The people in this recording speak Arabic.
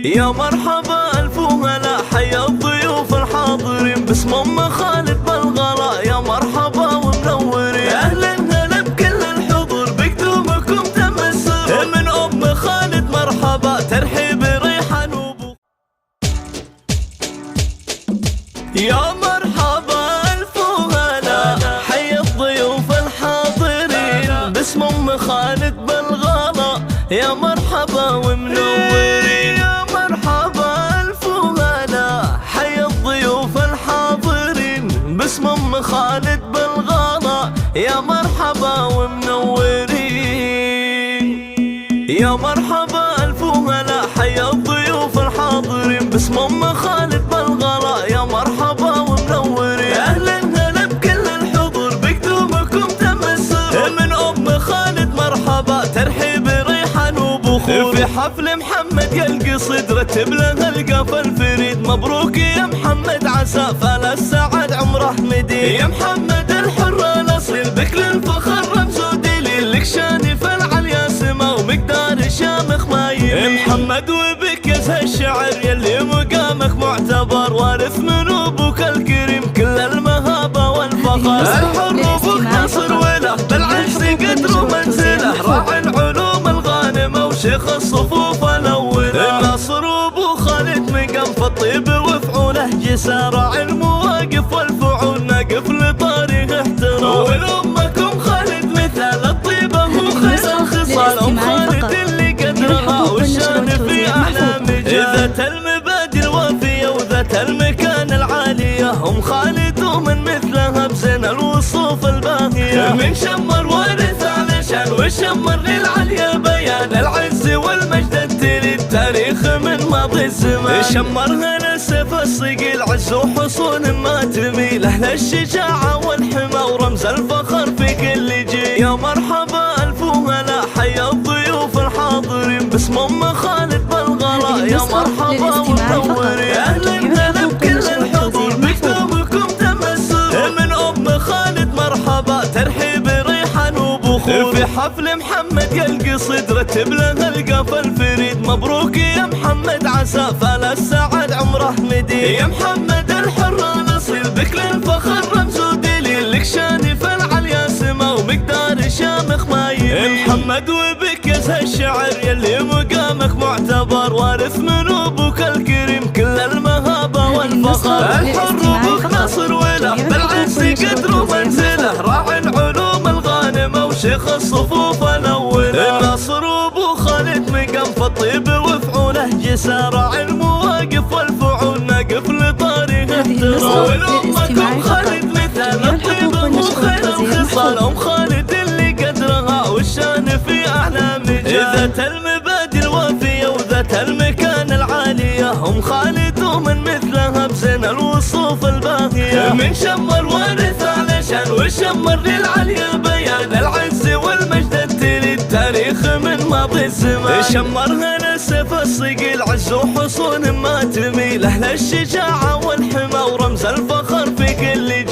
يا مرحبا الف وهلا، حيا الضيوف الحاضرين باسم ام خالد بالغلا. يا مرحبا ومنورين، اهلا هلا بكل الحضور بقدومكم تم السرور. من ام خالد مرحبا، ترحيب ريحان وبو. يا مرحبا الف وهلا، حيا الضيوف الحاضرين باسم ام خالد بالغلا. يا مرحبا ومنورين، يا مرحبا الف وهلا، حيا الضيوف الحاضرين باسم ام خالد بالغلا. يا مرحبا ومنورين، يا مرحبا الف وهلا، حيا الضيوف الحاضرين باسم ام خالد بالغلا. يا مرحبا ومنورين، اهلا هلا بكل الحضور بقدومكم تم السرور. من ام خالد مرحبا، ترحيب ريحان وبخور. في حفل محمد يلقي صدر رتب له القفا الفريد. مبروك يا محمد، عسى فلا السعد عمره مديد. يا محمد الحر الاصيل، بك للفخر رمز ودليل. لك شانف العليا سما ومقدار شامخ ما يلي. محمد وبك يزهى الشعر، يلي مقامك معتبر. وارث من ابوك الكريم كل المهابه والفخر. الحر ابوك ناصر وله، بالعز قدر ومنزله. راعي العلوم الغانمه وشيخ الصفوف الاوله. ناصر وابو خالد مقام في الطيب وفعوله جسار. راعي المواقف والفعول، ناقف لطاريه احترام. ولامكم خالد مثال الطيبه وخير الخصال. ام خالد اللي قدرها والشان في اعلى مجال. ذات المبادئ الوافيه وذات المكان العاليه. ام خالد ومن مثلها بزين الوصوف الباهيه. من شمر وارث على شان، والشمر للعليا بيان. العز والمجد التالي التاريخ من ماضي الزمان. شمرها السيف الصقيل، عز وحصون ما تميل. اهل الشجاعه والحمى ورمز الفخر في كل جيل. يا مرحبا الف وهلا، حيا الضيوف الحاضرين باسم ام خالد بالغلا. يا مرحبا ومنورين، اهلا هلا بكل الحضور بكتابكم تم السرور. من ام خالد مرحبا، ترحيب ريحان وبخور. في حفل محمد يلقي صدر رتب له القفا الفريد. مبروك يا محمد، عسى فلا السعد عمره مديد. يا محمد الحر الاصيل، بك للفخر رمز ودليل. لك شانف العليا سما ومقدار شامخ ما يلي. محمد وبك يزهى الشعر، يلي مقامك معتبر. وارث من ابوك الكريم كل المهابه والفخر. الحر ابوك ناصر وله، بالعز قدر ومنزله. راعي العلوم الغانمه وشيخ الصفوف الاوله. ناصر وابو خالد مقام في الطيب وفعوله جسار. راعي المواقف والفعول، ناقف لطاريه احترام. ولامكم خالد مثال الطيبه وخير الخصال. ام خالد اللي قدرها والشان في اعلى مجال. ذات المبادئ الوافيه وذات المكان العاليه. ام خالد ومن مثلها بزين الوصوف الباهيه. من شمر وارث على شان، والشمر للعليا بيان. العز والمجد التالي التاريخ من ماضي الزمان. شمرها السيف الصقيل، عز وحصون ما تميل. اهل الشجاعه والحمى ورمز الفخر في كل